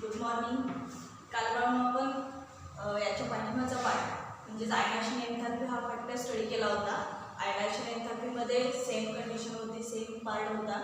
Good morning. काल आपण याच्या पाठीमागचा पाठ म्हणजेच आयनायझेशन एन्थॅल्पी हा पाठ स्टडी केला होता. आयनायझेशन एन्थॅल्पीमध्ये सेम कंडिशन होती, सेम पार्ट होता.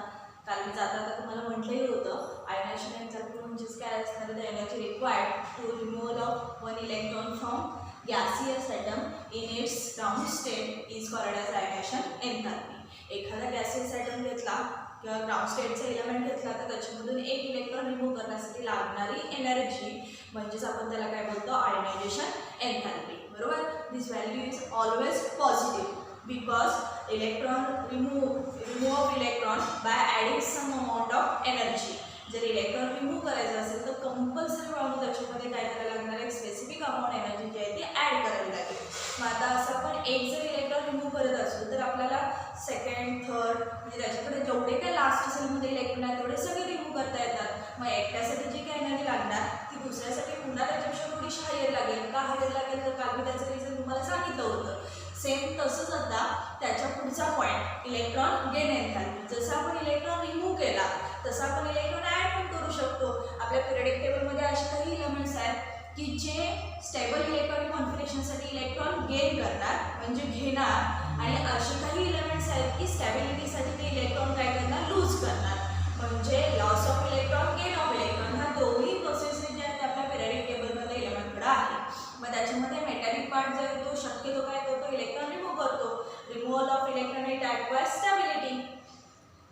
काल मी जाता तुम्हाला म्हटलंही होतं आयनायझेशन एन्थॅल्पी म्हणजेच काय असणार, the energy required to removal of one electron from gaseous atom in its ground state is called as ionization enthalpy. एखादा गॅसियस ॲटम घेतला किंवा ग्राउंड स्टेटचा एलिमेंट घेतला तर त्याच्यामधून एक इलेक्ट्रॉन रिमूव्ह करण्यासाठी लागणारी एनर्जी म्हणजेच आपण त्याला काय बोलतो, आयनायझेशन एन्थॅल्पी. बरोबर. This value is always positive because electron remove of electron by adding some amount of energy. जर इलेक्ट्रॉन रिमूव्ह करायचं असेल तर कंपल्सरी वाढून त्याच्यामध्ये काय करायला लागणार, एक स्पेसिफिक अमाऊंट एनर्जी जी आहे ती ॲड करावी लागेल. मग आता असं आपण एक जर इलेक्ट्रॉन रिमूव्ह करत असू तर आपल्याला सेकंड, थर्ड म्हणजे त्याच्याकडे जेवढे काय लास्ट सेलमध्ये इलेक्ट्रॉन आहेत तेवढे सगळे रिमूव्ह करता येतात. मग एकट्यासाठी जी काय एनर्जी लागणार ती दुसऱ्यासाठी पुन्हा त्याच्यापेक्षा थोडीशी हायर लागेल. का हायर लागेल तर काल मी त्याचं रिझन तुम्हाला सांगितलं होतं. सेम तसंच आता त्याच्या पुढचा पॉईंट इलेक्ट्रॉन गेन एन्थॅल्पी. जसं आपण इलेक्ट्रॉन रिमूव्ह केला तसं आपण इलेक्ट्रॉन ॲड पण करू शकतो. आपल्या पिरियडिक टेबलमध्ये असे काही एलिमेंट्स आहेत की जे स्टेबल इलेक्ट्रॉनिक कॉन्फिगरेशनसाठी इलेक्ट्रॉन गेन करणार म्हणजे घेणार, आणि असे काही एलिमेंट्स आहेत की स्टॅबिलिटीसाठी ते इलेक्ट्रॉन काय करणार, लूज करणार. म्हणजे loss of electron, gain of electron ह्या दोन्ही प्रोसेस जे आहेत आपल्या पिरियडिक टेबलमध्ये एलिमेंटकडे आहे. मग त्याच्यामध्ये मेटॅलिक पार्ट जो आहे तो शक्यतो काय करतो, इलेक्ट्रॉन रिमूव्ह करतो. Removal of electron it acquires stability.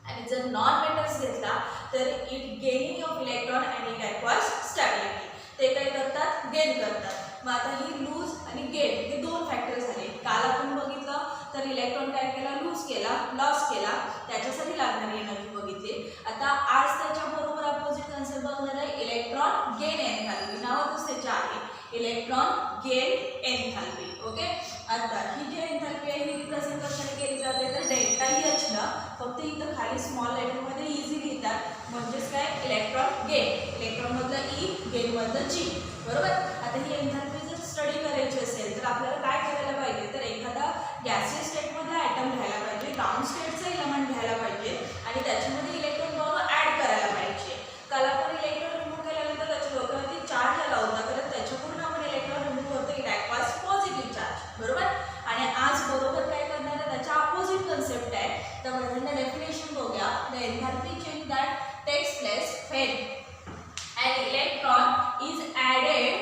आणि जर नॉन मेटल्स घेतला तर it gaining of electron and it acquires stability. ते काय करतात, गेन करतात. मग आता ही लूज आणि गेन हे दोन फॅक्टर झाले. काल आपण बघितलं तर इलेक्ट्रॉन काय केला, लूज केला, लॉस केला, त्याच्यासाठी लागणारी एनर्जी बघितली. आता आज त्याच्याबरोबर अपोजिट कन्सेप्ट बघणार आहे, इलेक्ट्रॉन गेन एन्थॅल्पी. नावातच त्याचे आहे इलेक्ट्रॉन गेन एन्थॅल्पी. ओके. आता ही जी एन्थॅल्पी आहे ही रिप्रेझेंट कशाने केली जाते तर डेल्टा एच ला. फक्त इथं खाली स्मॉल लेटरमध्ये इझी लिहितात म्हणजेच काय, इलेक्ट्रॉन गेन. इलेक्ट्रॉनमधलं ई, गेनमधलं जी. बरोबर. आता ही एन्थॅल्पी जर स्टडी करायची असेल तर आपल्याला काय करायला पाहिजे तर एखादा गॅसियस स्टेटमध्ये ॲटम घ्यायला पाहिजे, ग्राउंड स्टेटचं एलिमेंट घ्यायला पाहिजे आणि त्याच्यामध्ये इलेक्ट्रॉन बरोबर ॲड करायला पाहिजे. काल आपण इलेक्ट्रॉन रिमूव्ह केल्यानंतर त्याच्या डोक्यावरती चार्ज आला होता कारण त्याच्याकडून आपण इलेक्ट्रॉन रिमूव्ह करतो, इट ॲक्वायर्स पॉझिटिव्ह चार्ज. बरोबर. आणि आज बरोबर काय करणार आहे, त्याच्या अपोजिट कन्सेप्ट आहे. तर पहिल्यांदा डेफिनेशन बघूया. The enthalpy change that takes place when an electron is added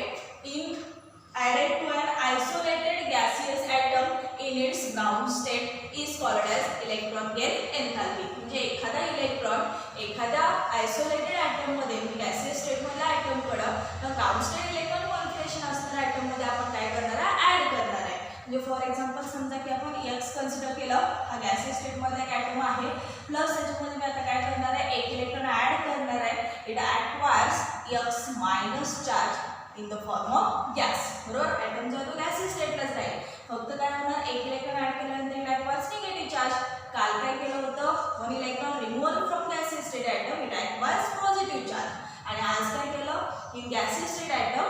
to an isolated gaseous atom in its ground state is called as electron gain enthalpy. म्हणजे एखादा इलेक्ट्रॉन एखाद्या आयसोलेटेड ॲटम मध्ये gaseous state मधल्या item कडे ground state electronic configuration असणाऱ्या item मध्ये आपण काय करणार आहे, ॲड करणार आहे. म्हणजे फॉर एक्झाम्पल समजा की आपण एक्स कन्सिडर केलं, हा गॅसियस स्टेट मध्ये एक ॲटम आहे, प्लस त्याच्यामध्ये मी आता काय करणार आहे, एक इलेक्ट्रॉन ॲड करणार आहे. It acquires X minus charge in the form of gas. बरोबर. ॲटम जो तो गॅसियस स्टेटलाच राहील. फक्त काय होणार, एक इलेक्ट्रॉन ॲड केल्यानंतर इट ॲक्वायर्स निगेटिव्ह चार्ज. काल काय केलं होतं, one electron removal from gaseous state atom it acquires positive charge. आणि आज काय केलं, in gaseous state atom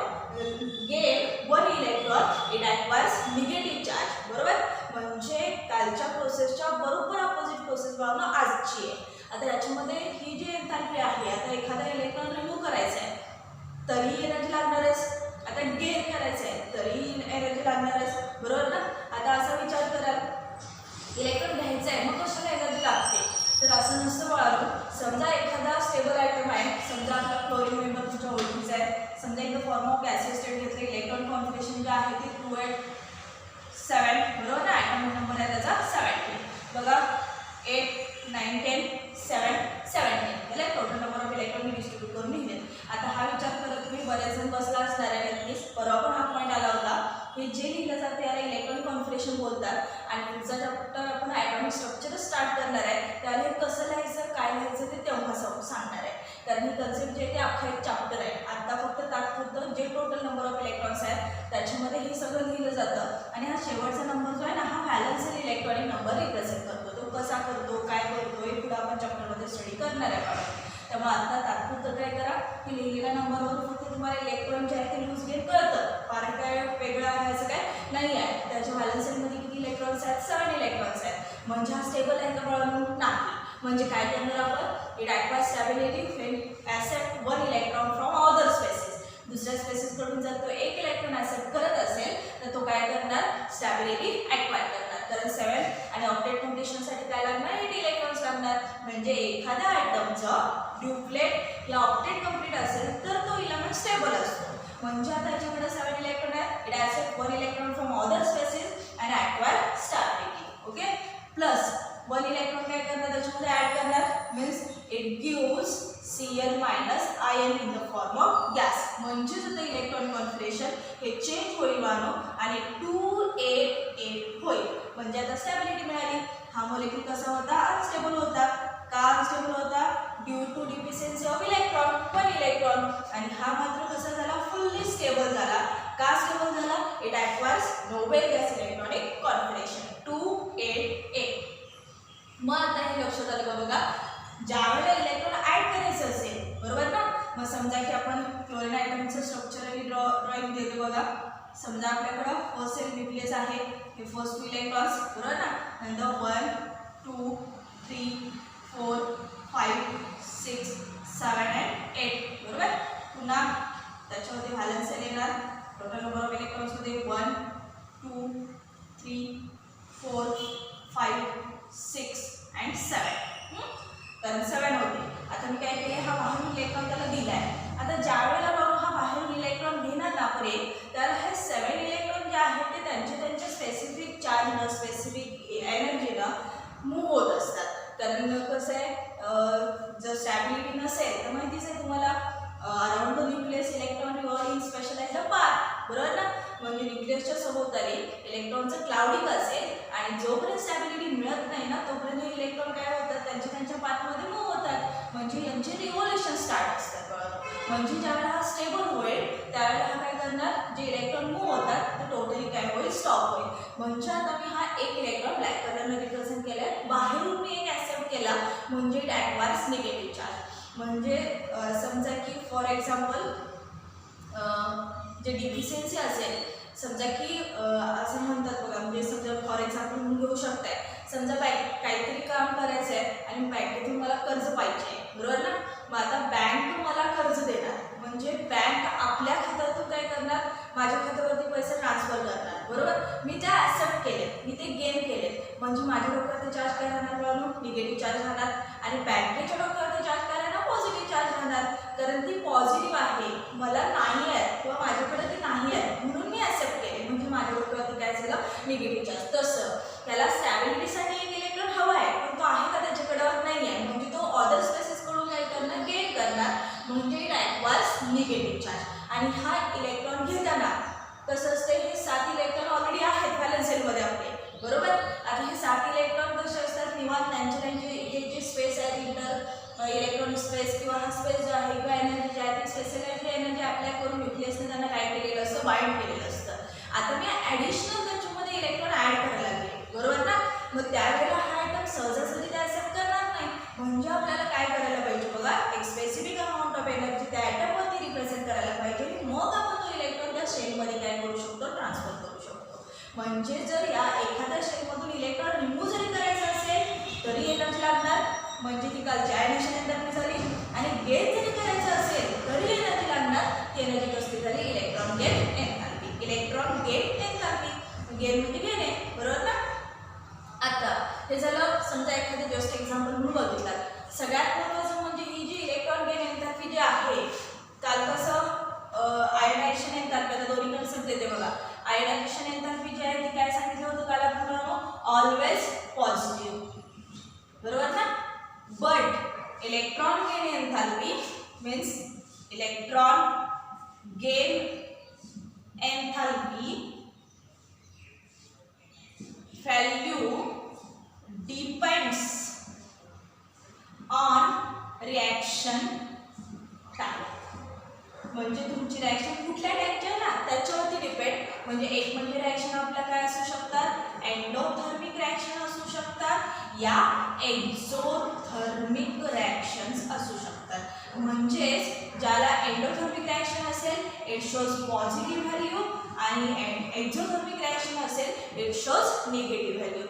gain one electron it acquires negative charge. बरोबर. म्हणजे कालच्या प्रोसेसच्या बरोबर अपोजिट प्रोसेस बघणं आजची आहे. आता याच्यामध्ये ही जी एन्थॅल्पी आहे, आता एखादा इलेक्ट्रॉन रिमूव्ह करायचा आहे तरी एनर्जी लागणारच, आता गेन करायचं आहे तरी एनर्जी लागणारच. बरोबर ना. आता असा विचार कराल, इलेक्ट्रॉन घ्यायचं आहे मग कशाला एनर्जी लागते, तर असं नसतं बाळांनो. समजा एखादा स्टेबल ॲटम आहे, समजा आपला क्लोरीन मेंबर तुमच्या ओळखीचा आहे, समजा in the form of gaseous state घेतलं, इलेक्ट्रॉन कॉन्फिगरेशन जे आहे ते 2 8 7. बरोबर ना. ॲटम नंबर आहे त्याचा 17. बघा 8 9 10 7 17 म्हणजे total number of electron me distribute करून लिहिले. आता हा विचार करत तुम्ही बरेच जण बसला असणार आहे नक्कीच. परवा पण हा पॉईंट आला होता. हे जे लिहिलं जातं याला इलेक्ट्रॉनिक कॉन्फिगरेशन बोलतात. आणि पुढचा चॅप्टर आपण ॲटॉमिक स्ट्रक्चर स्टार्ट करणार आहे, त्याला हे कसं लिहायचं काय लिहायचं ते तेव्हा सांगणार आहे. कारण ही कन्सेप्ट जे ते अख्खा एक चॅप्टर आहे. आता फक्त तात्पुरतं जे टोटल नंबर ऑफ इलेक्ट्रॉन्स आहेत त्याच्यामध्ये हे सगळं लिहिलं जातं. आणि हा शेवटचा नंबर जो आहे ना, हा व्हॅलन्स इलेक्ट्रॉनिक नंबर रिप्रेझेंट करतो. तो कसा करतो, काय करतो हे पुढे आपण चॅप्टरमध्ये स्टडी करणार आहे. त्यामुळे आता तात्पुरतं काय करा, की लिहिलेल्या नंबरवर फक्त तुम्हाला इलेक्ट्रॉन जे आहे ते लूज गेन कळतं. फार काय वेगळं आहे काय नाही आहे. त्याच्या व्हॅलन्स मध्ये किती इलेक्ट्रॉन्स आहेत, 7 इलेक्ट्रॉन्स आहेत. म्हणजे हा स्टेबल आहे का बाळांनो, नाही. म्हणजे काय करणार आपण, it acquires stability when accept one electron from other space. Species कडून जर तो एक इलेक्ट्रॉन ऍक्सेप्ट करत असेल तर तो काय करणार, स्टॅबिलिटी ॲक्वायर करणार. कारण 7 आणि ऑक्टेट कंप्लिशनसाठी काय लागणार, 8 इलेक्ट्रॉन्स लागणार. म्हणजे एखाद्या आयटमचं ड्युप्लेट या ऑक्टेट कंप्लीट असेल तर तो इलेमेंट स्टेबल असतो. म्हणजे आता याच्याकडे 7 इलेक्ट्रॉन आहे, it accept 1 electron from other species and acquire stability. Okay, plus 1 electron काय करणार, त्याच्यामध्ये ऍड करणार, means it gives Cl minus ion in the form of gas. म्हणजे आता इलेक्ट्रॉन कॉन्फिगरेशन हे चेंज होईल वानो आणि 288 होईल. म्हणजे आता स्टॅबिलिटी मिळाली. हा मॉलिक्यूल कसा होता, अनस्टेबल होता. का अनस्टेबल होता, due to deficiency of electron, 1 electron. आणि हा मात्र कसा झाला, फुल्ली स्टेबल झाला. का स्टेबल झाला, it acquires noble gas electronic configuration 288. मग आता हे लक्षात आलं का बघा, ज्यावेळेला इलेक्ट्रॉन ऍड करायचं असेल, बरोबर ना. मग समजा की आपण क्लोरीन आयटमचं स्ट्रक्चरली ड्रॉइंग देतो बघा. समजा आपल्याकडं फर्स्ट सेल न्यूक्लियस आहे, हे फर्स्ट 2 इलेक्ट्रॉन्स, बरोबर ना. नंतर 1 2 3 4 5 6 7 and 8, बरोबर. पुन्हा त्याच्यामध्ये व्हॅलेन्स सेल येणार. टोटल नंबर ऑफ इलेक्ट्रॉन्स मध्ये 1 2 3 4 5 6 and 7. तर 7 होते. आता मी काय केले, हा बाहेरून इलेक्ट्रॉन त्याला दिलाय. आता ज्या वेळेला बाबा हा बाहेरून इलेक्ट्रॉन घेणार ना पडेल, तर हे 7 इलेक्ट्रॉन जे आहेत ते त्यांच्या स्पेसिफिक चार्ज स्पेसिफिक एनर्जीला मूव्ह होत असतात. कारण कसं आहे, जर स्टॅबिलिटी नसेल तर माहितीच आहे तुम्हाला, around the nucleus electron revolve in specialised path, बरोबर ना. म्हणजे न्यूक्लियसच्या सभोवताली इलेक्ट्रॉनचं क्लाउडिंग असेल आणि जोपर्यंत स्टॅबिलिटी मिळत नाही ना तोपर्यंत हे इलेक्ट्रॉन काय होतात, त्यांच्या पाथमध्ये मूव्ह होतात. म्हणजे यांचे रिव्होल्युशन स्टार्ट असतात. म्हणजे ज्यावेळेला हा स्टेबल होईल त्यावेळेला हा काय करणार, जे इलेक्ट्रॉन मूव्ह होतात ते टोटली काय होईल, स्टॉप होईल. म्हणजे आता मी हा एक इलेक्ट्रॉन ब्लॅक कलरने रिप्रेझेंट केलाय. बाहेरून मी एक ऍक्सेप्ट केला म्हणजे इट ॲक्वायर्स निगेटिव्ह चार्ज. म्हणजे समजा की फॉर एक्झाम्पल जे डिफिशियन्सी असेल, समजा की असं म्हणतात बघा, म्हणजे समजा फॉर एक्झाम्पल म्हणून घेऊ शकताय. समजा काहीतरी काम करायचं आहे आणि बँकेतून मला कर्ज पाहिजे, बरोबर ना. मग आता बँक मला कर्ज देणार, म्हणजे बँक आपल्या खात्यातून काय करणार, माझ्या खात्यावरती पैसे ट्रान्सफर करणार, बरोबर. मी त्या ॲक्सेप्ट केले, मी ते गेन केले. म्हणजे माझ्या डोक्यावरती चार्ज काय राहणार मिळालो, निगेटिव्ह चार्ज राहणार. आणि बँकेच्या डोक्यावरती चार्ज काय राहणार, पॉझिटिव्ह चार्ज राहणार. कारण ती पॉझिटिव्ह आहे, मला नाही आहे किंवा माझ्याकडे ती नाही आहे म्हणून मी ॲक्सेप्ट केले. म्हणजे माझ्या डोक्यावरती काय झालं, निगेटिव्ह चार्ज. तसं त्याला स्टॅबिलिटीसाठी एक इलेक्ट्रॉन हवा आहे पण तो आहे का त्याच्याकडे नाही आहे, म्हणजे तो अदर स्पेसिस कडून काय करणार, गेन करणार. म्हणजे इट ॲक्वायर्स निगेटिव्ह चार्ज. आणि हा इलेक्ट्रॉन घेताना कसं असते, हे 7 इलेक्ट्रॉन ऑलरेडी आहेत व्हॅलेन्स सेलमध्ये आपले, बरोबर. आता हे 7 इलेक्ट्रॉन कसे असतात, निवांत त्यांचे हे जे स्पेस आहे, इंटर इलेक्ट्रॉनिक स्पेस किंवा हा स्पेस जो आहे किंवा एनर्जी जी आहे ती स्पेसिफिक एनर्जी अप्लाय करून न्यूक्लियसने त्यांना काय केलेलं असतं, बाइंड केलेलं असतं. आता मी ॲडिशनल त्याच्यामध्ये इलेक्ट्रॉन ॲड करायला लागले, बरोबर ना. मग त्यावेळेला हा आयटम सहजासहजी ते ॲक्सेप्ट करणार नाही. म्हणजे आपल्याला काय करायला पाहिजे बघा, एक स्पेसिफिक अमाऊंट ऑफ एनर्जी त्या आयटमवरती रिप्रेझेंट करायला पाहिजे. मग आपण तो इलेक्ट्रॉन त्या शेलमध्ये काय करू शकतो, ट्रान्सफर करू शकतो. म्हणजे जर या एखाद्या शेलमधून इलेक्ट्रॉन रिमूव्ह जरी करायचं असेल तरी एनर्जी लागणार, म्हणजे ती कालची आयनेशन एनर्जी झाली. आणि गेन जरी करायचं असेल तरी एनर्जी लागणार. ती एनर्जी कसली झाली, electron gain enthalpy. Electron gain enthalpy, gain म्हणजे गेन आहे, बरोबर ना. आता हे झालं समजा एखादं जस्ट एक्झाम्पल म्हणून बघितलं. सगळ्यात महत्त्वाचं म्हणजे ही जी इलेक्ट्रॉन गेन एन्थाल्पी जी आहे, काल कसं आयनायझेशन एन्थाल्पी, आता दोन्ही कन्सेप्ट देते बघा. आयनायझेशन एन्थाल्पी जी आहे ती काय सांगितलं होतं काल आपण, ऑलवेज पॉझिटिव्ह, बरोबर ना. But electron gain enthalpy means electron gain enthalpy value depends on reaction type. म्हणजे तुमची रिएक्शन कुठल्या टाईपची आहे ना त्याच्यावरती डिपेंड. म्हणजे एक म्हणजे रिएक्शन आपल्या काय असू शकतात, एंडोथर्मिक रिएक्शन असू शकतात या एक्झोथर्मिक रिएक्शन्स असू शकतात. म्हणजेच ज्याला एंडोथर्मिक रिएक्शन असेल इट शोज पॉझिटिव्ह व्हॅल्यू आणि एक्झोथर्मिक रिएक्शन असेल it shows negative value.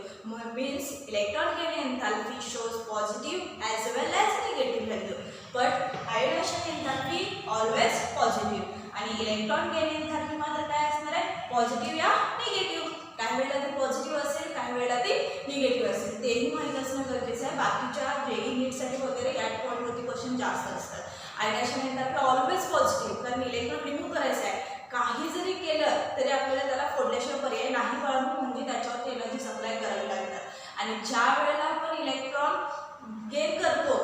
Means electron gain enthalpy shows positive as well as negative value. But ionisation enthalpy always positive. आणि इलेक्ट्रॉन गेन एन्थॅल्पी मात्र काय असणार आहे, positive या negative. काही वेळेला ते पॉझिटिव्ह असेल, काही वेळेला ते निगेटिव्ह असेल, तेही माहीत असणं गरजेचं आहे. बाकीच्या जेई नीटसाठी वगैरे या पॉईंटवरती क्वेश्चन जास्त असतात. आयनायझेशन एन्थॅल्पी ऑलवेज पॉझिटिव्ह, कारण इलेक्ट्रॉन रिमूव्ह करायचं आहे. काही जरी केलं तरी आपल्याला त्याला फोडल्याशिवाय पर्याय नाही बाळगून, म्हणजे त्याच्यावरती एनर्जी सप्लाय करावी लागतात. आणि ज्या वेळेला आपण इलेक्ट्रॉन गेन करतो,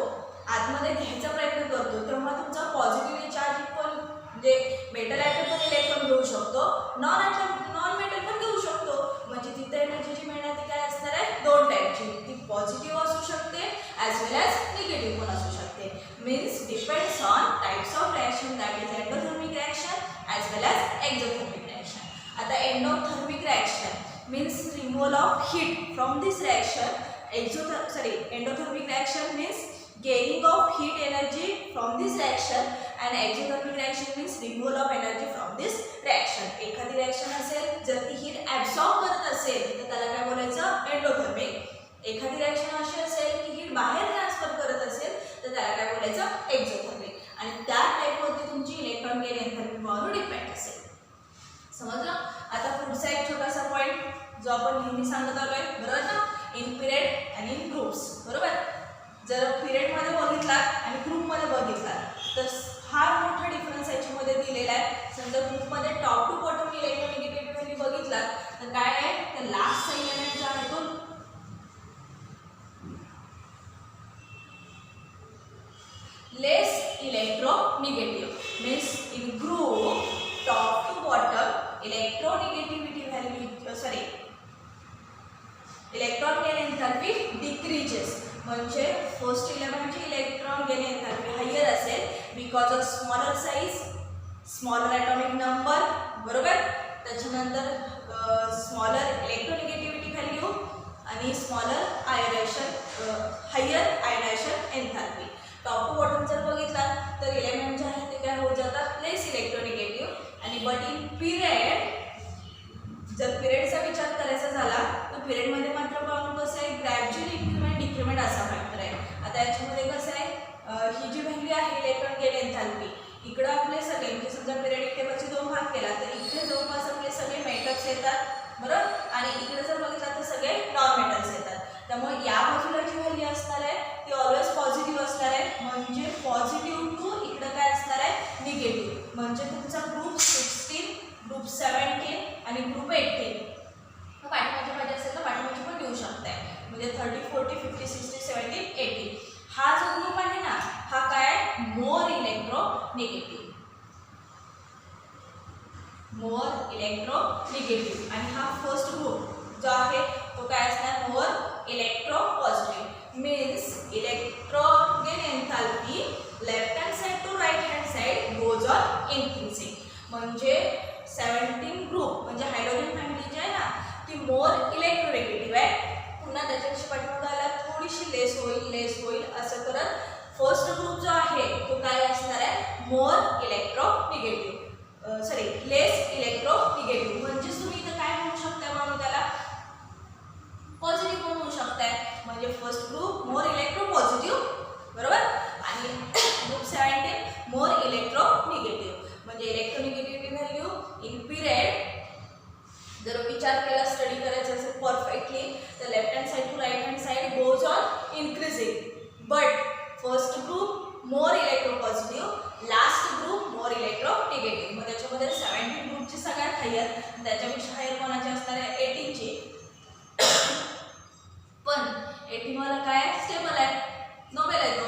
आतमध्ये घ्यायचा प्रयत्न करतो, तेव्हा तुमचा पॉझिटिव्ह चार्ज पण म्हणजे मेटल ॲटम पण इलेक्ट्रॉन घेऊ शकतो, नॉन मेटल पण घेऊ शकतो. म्हणजे तिथे एनर्जी जी मिळणार ती काय असणार आहे, दोन टाईपची. ती पॉझिटिव्ह असू शकते ॲज वेल ॲज निगेटिव्ह पण असू शकते. Means depends on types of reaction, that is endothermic reaction as well as exothermic reaction. आता endothermic reaction means removal of heat from this reaction. Endothermic reaction means gaining of heat energy from this reaction, and exothermic reaction means removal of energy from this reaction. एखादी reaction असेल जर ती heat absorb करत असेल तर त्याला काय बोलायचं, एंडोथर्मिक. एखादी रिॲक्शन अशी असेल की हीट बाहेर ट्रान्सफर करत असेल तर त्याला काय बोलायचं, एक्झोथर्मिक. आणि त्या टाईपवरती तुमची इलेक्ट्रॉन गेन एन्थॅल्पी पॉवर डिपेंड असेल. समजलं. आता पुढचा एक छोटासा पॉईंट जो आपण नेहमी सांगत आलोय, बरोबर ना, इन पिरियड आणि इन ग्रुप्स. बरोबर. जर पिरियडमध्ये बघितला आणि ग्रुपमध्ये बघितला तर फार मोठा डिफरन्स याच्यामध्ये दिलेला आहे. समजा ग्रुपमध्ये top to bottom electronegativity value बघितला तर काय आहे, तर लास्ट एलिमेंट जो आहे तो less electronegative. Means in group top to bottom electronegativity value electron gain enthalpy decreases. म्हणजे फर्स्ट इलेमेंटची इलेक्ट्रॉन गेन एन्थॅल्पी हायर असेल because of smaller size, smaller atomic number. बरोबर. त्याच्यानंतर स्मॉलर इलेक्ट्रोनिगेटिव्हिटी व्हॅल्यू आणि smaller higher ionization enthalpy. Top to bottom जर बघितला तर element जे आहे ते काय होत जातात, लेस इलेक्ट्रोनिगेटिव्ह. आणि बट इन पिरियड, जर पिरियडचा विचार करायचा झाला तर पिरियडमध्ये मात्र बघून कसं आहे, ग्रॅज्युअल इन्क्रीमेंट डिक्रीमेंट असा फॅक्टर आहे. आता याच्यामध्ये कसं आहे, ही जी व्हॅल्यू आहे इलेक्ट्रॉन गेन एन्थॅल्पी, इकडं आपले सगळे म्हणजे समजा पिरियडिक टेबलचे दोन भाग केला तर इकडे जवळपास आपले सगळे मेटल्स येतात. बरोबर. आणि इकडे जर बघितलं तर सगळे नॉन मेटल्स येतात. त्यामुळे या बाजूला जी व्हॅल्यू असणार आहे ती ऑलवेज पॉझिटिव्ह असणार आहे. म्हणजे पॉझिटिव्ह टू इकडं काय असणार आहे, निगेटिव्ह. म्हणजे तुमचा ग्रुप 16, ग्रुप 17 आणि ग्रुप 18 पाठीमागची पाहिजे असेल तर पाठीमागची पण देऊ शकताय. म्हणजे 30, 40, 50, 60, 70, 80 हा जो ग्रुप आहे ना, हा काय, मोर इलेक्ट्रोनिगेटिव्ह. आणि हा फर्स्ट ग्रुप जो आहे तो काय असणार, more electropositive. Means electron gain enthalpy left hand side to right hand side goes on increasing. म्हणजे 17 ग्रुप म्हणजे हायड्रोजन फॅमिली जी आहे ना ती मोर इलेक्ट्रोनिगेटिव्ह आहे. पुन्हा त्याच्याशी पाठीमागायला थोडीशी लेस होईल असं करत फर्स्ट ग्रुप जो आहे तो काय असणार आहे, मोर इलेक्ट्रोनिगेटिव्ह. लेस इलेक्ट्रोनिगेटिव्ह. म्हणजेच तुम्ही इथं काय म्हणू शकता, म्हणून त्याला पॉझिटिव्ह म्हणू शकताय. म्हणजे फर्स्ट ग्रुप मोर इलेक्ट्रोपॉझिटिव्ह. बरोबर. आणि ग्रुप 17 मोर इलेक्ट्रोनिगेटिव्ह. म्हणजे इलेक्ट्रोनिगेटिव्हिटी व्हॅल्यू इन पिरियड जर विचार केला, स्टडी करायचा असेल परफेक्टली तर left hand side to right hand side goes on increasing. But first group more electropositive, last group more electronegative. मग त्याच्यामध्ये 17 ग्रुपची सगळ्यात हायर, त्याच्यापेक्षा हायर कोणाची असणार आहे, 18 ची. पण 18 वाला काय स्टेबल आहे, नोबेल आहे, तो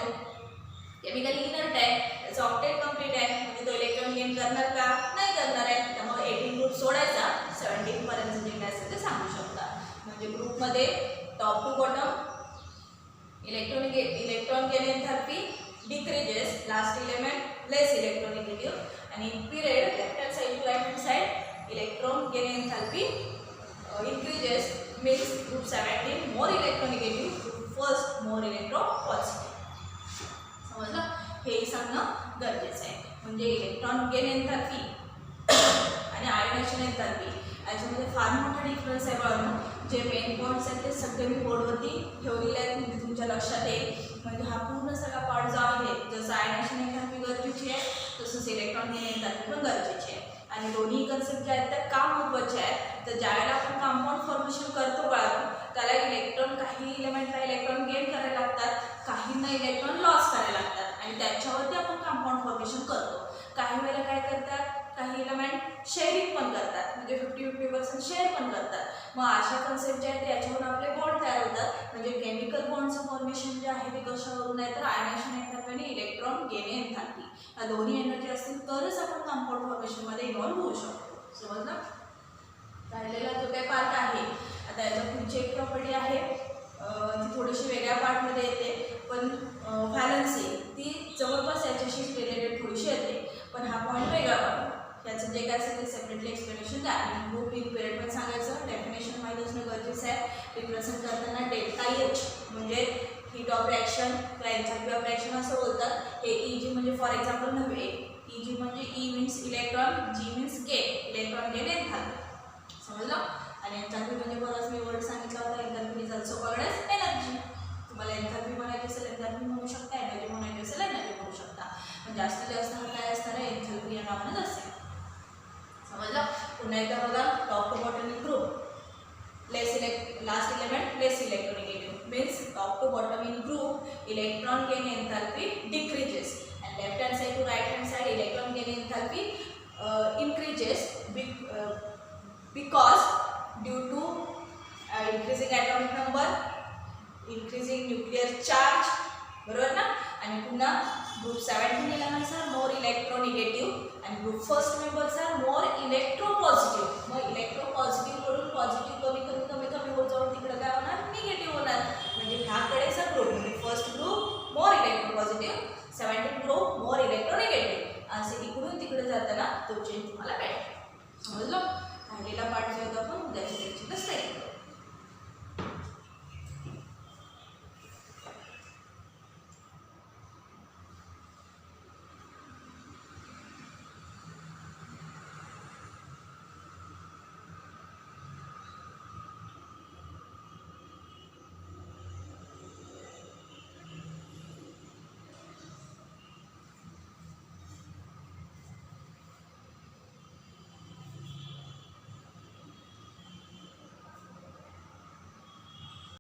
केमिकली इनर्ट आहे, त्याचा ऑक्टेट कंप्लीट आहे. म्हणजे तो इलेक्ट्रॉन गेन करणार का, नाही करणार आहे. त्यामुळे 18 ग्रुप सोडायचा, 17 पर्यंत जे काय असेल ते सांगू शकता. म्हणजे ग्रुपमध्ये top to bottom electron gain enthalpy decreases, last element less electronegative. आणि period left hand side to right hand side electron gain enthalpy increases means group 17 more electronegative, group first more electropositive. समजलं. हेही सांगणं गरजेचं आहे. म्हणजे electron gain एन्थॅल्पी आणि ionization एन्थॅल्पी याच्यामध्ये फार मोठा डिफरन्स आहे बघा. जे मेन पॉईंट्स आहेत ते सगळे मी बोर्डवरती ठेवलेले आहेत, म्हणजे तुमच्या लक्षात येईल. म्हणजे हा पूर्ण सगळा पार्ट जो आहे, जसं आयनायझेशन एन्थॅल्पी गरजेची आहे तसंच इलेक्ट्रॉन इलेक्ट्रॉन घेणे एन्थाल्पी पण गरजेची आहे. आणि दोन्ही कन्सेप्ट ज्या आहेत त्या का महत्त्वाच्या आहेत, तर ज्यावेळेला आपण कंपाऊंड फॉर्मेशन करतो बाळांनो, त्याला इलेक्ट्रॉन काही इलेमेंटला इलेक्ट्रॉन गेन करायला लागतात, काहींना इलेक्ट्रॉन लॉस करायला लागतात आणि त्याच्यावरती आपण कंपाऊंड फॉर्मेशन करतो. काही वेळेला काय करतात, काही इलेमेंट शेअरिंग पण करतात, म्हणजे 50-50% शेअर पण करतात. मग अशा कन्सेप्ट जे आहेत त्याच्यावरून आपले बॉन्ड तयार होतात. म्हणजे केमिकल बॉन्डचं फॉर्मेशन जे आहे ते कशावरून आहे, तर आयनायझेशन एन्थाल्पी आणि इलेक्ट्रॉन गेन एन्थाल्पी या दोन्ही एनर्जी असतील तरच आपण कंपाऊंड फॉर्मेशनमध्ये इन्व्हॉल्व होऊ शकतो. समजलं? राहिलेला जो काही पार्ट आहे, आता याच्या पुढची एक प्रॉपर्टी आहे, ती थोडीशी वेगळ्या पार्टमध्ये येते, पण व्हॅलन्सी ती जवळपास याच्याशी रिलेटेड थोडीशी येते, पण हा पॉईंट वेगळा पडतो. याचं जे काय असेल ते सेपरेटली एक्सप्लेनेशन द्या. आणि ग्रुप इन पिरियड पण सांगायचं, डेफिनेशन माहीत असणं गरजेचं आहे. रिप्रेझेंट करताना डेल्टा एच म्हणजे हीट ऑफ रिॲक्शन किंवा एन्थाल्पी ऑफ रिॲक्शन असं बोलतात. हे ई म्हणजे फॉर एक्झाम्पल नव्हे, ई म्हणजे E means electron, G means gain, electron gain enthalpy. समजलं? आणि एन्थाल्पी म्हणजे बरंच मी वर्ड सांगितला होता, enthalpy is also called as energy. तुम्हाला एन्थाल्पी म्हणायची असेल एन्थाल्पी म्हणू शकता, एनर्जी म्हणायची असेल एनर्जी म्हणू शकता. पण जास्तीत जास्त हा काय असणार आहे, एन्थाल्पी या नावानेच असेल. समजलं? पुन्हा एकदा बघा, top to bottom in group last element less electronegative means top to bottom in group electron gain enthalpy decreases and left hand side to right hand side electron gain enthalpy increases because due to increasing atomic number, increasing nuclear charge, बरोबर ना. आणि पुन्हा group 17 elements are more electronegative आणि group first members are more electropositive. मग electropositive कडून positive कमी होत जाऊन तिकडे काय होणार, निगेटिव्ह होणार. म्हणजे ह्याकडेचा ग्रुप म्हणजे first group more electropositive, 17 group more electronegative, असे इकडून तिकडे जाताना तो चेंज तुम्हाला भेटेल. समजलं? राहिलेला पार्ट जो होता आपण उद्याच्या लेक्चरला स्टडी